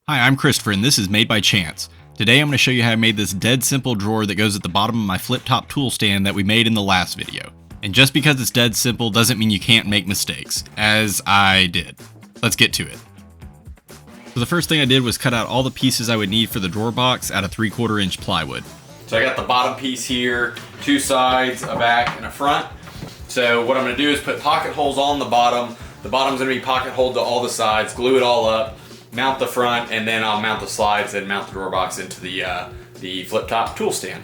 Hi, I'm Christopher and this is Made by Chance. Today I'm going to show you how I made this dead simple drawer that goes at the bottom of my flip-top tool stand that we made in the last video. And just because it's dead simple doesn't mean you can't make mistakes, as I did. Let's get to it. So the first thing I did was cut out all the pieces I would need for the drawer box out of 3/4 inch plywood. So I got the bottom piece here, two sides, a back, and a front. So what I'm going to do is put pocket holes on the bottom. The bottom's going to be pocket holed to all the sides, glue it all up, mount the front, and then I'll mount the slides and mount the drawer box into the flip-top tool stand.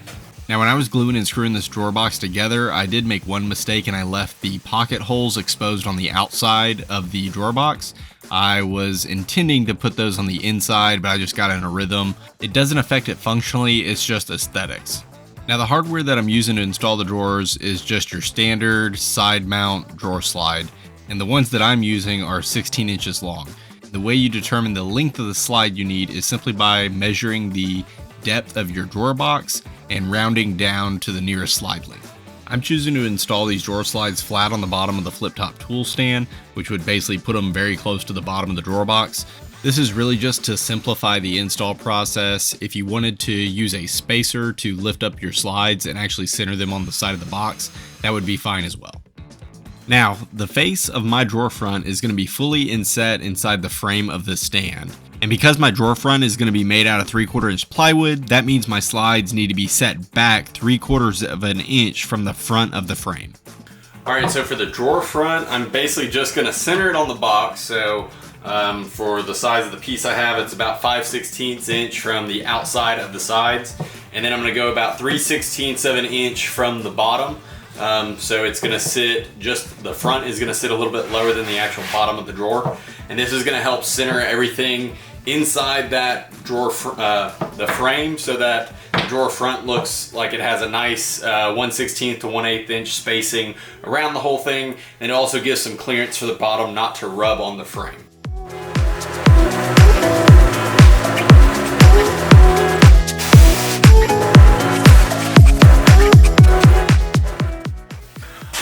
Now when I was gluing and screwing this drawer box together, I did make one mistake and I left the pocket holes exposed on the outside of the drawer box. I was intending to put those on the inside, but I just got in a rhythm. It doesn't affect it functionally, it's just aesthetics. Now the hardware that I'm using to install the drawers is just your standard side mount drawer slide, and the ones that I'm using are 16 inches long. The way you determine the length of the slide you need is simply by measuring the depth of your drawer box and rounding down to the nearest slide length. I'm choosing to install these drawer slides flat on the bottom of the flip-top tool stand, which would basically put them very close to the bottom of the drawer box. This is really just to simplify the install process. If you wanted to use a spacer to lift up your slides and actually center them on the side of the box, that would be fine as well. Now, the face of my drawer front is going to be fully inset inside the frame of the stand. And because my drawer front is going to be made out of 3/4 inch plywood, that means my slides need to be set back 3/4 of an inch from the front of the frame. Alright, so for the drawer front, I'm basically just going to center it on the box. So for the size of the piece I have, it's about 5/16 inch from the outside of the sides. And then I'm going to go about 3/16 of an inch from the bottom. So it's going to sit, just the front is going to sit a little bit lower than the actual bottom of the drawer. And this is going to help center everything inside that drawer, the frame, so that the drawer front looks like it has a nice 1/16 to 1/8 inch spacing around the whole thing. And it also gives some clearance for the bottom not to rub on the frame.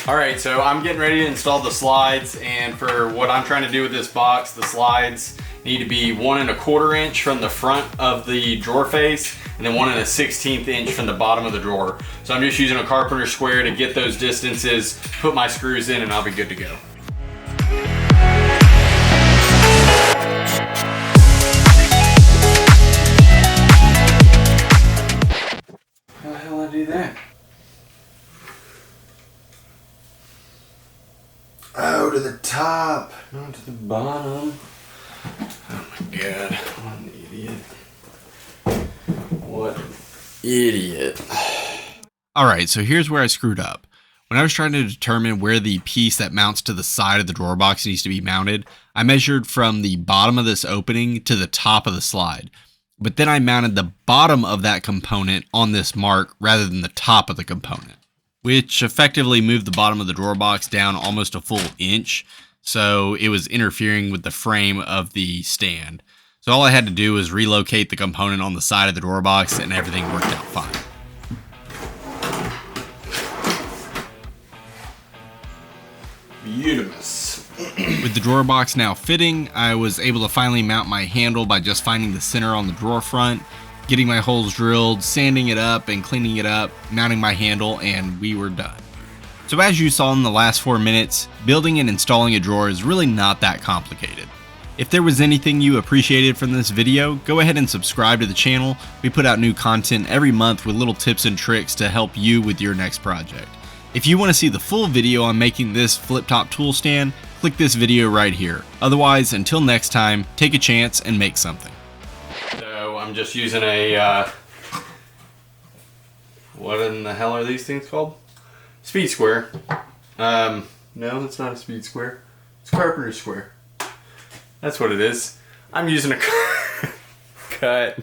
Alright, so I'm getting ready to install the slides, and for what I'm trying to do with this box, the slides need to be 1 1/4 inch from the front of the drawer face, and then 1 1/16 inch from the bottom of the drawer. So I'm just using a carpenter square to get those distances, put my screws in, and I'll be good to go. How the hell did I do that? Oh, to the top, not to the bottom. Oh my god, what an idiot. What an idiot. Alright, so here's where I screwed up. When I was trying to determine where the piece that mounts to the side of the drawer box needs to be mounted, I measured from the bottom of this opening to the top of the slide. But then I mounted the bottom of that component on this mark rather than the top of the component, which effectively moved the bottom of the drawer box down almost a full inch, so it was interfering with the frame of the stand. So all I had to do was relocate the component on the side of the drawer box and everything worked out fine. Beautimous. With the drawer box now fitting, I was able to finally mount my handle by just finding the center on the drawer front, getting my holes drilled, sanding it up and cleaning it up, mounting my handle, and we were done. So as you saw in the last 4 minutes, building and installing a drawer is really not that complicated. If there was anything you appreciated from this video, go ahead and subscribe to the channel. We put out new content every month with little tips and tricks to help you with your next project. If you want to see the full video on making this flip-top tool stand, click this video right here. Otherwise, until next time, take a chance and make something. I'm just using a, what in the hell are these things called? Speed square. No, it's not a speed square. It's a carpenter square. That's what it is. I'm using a cut.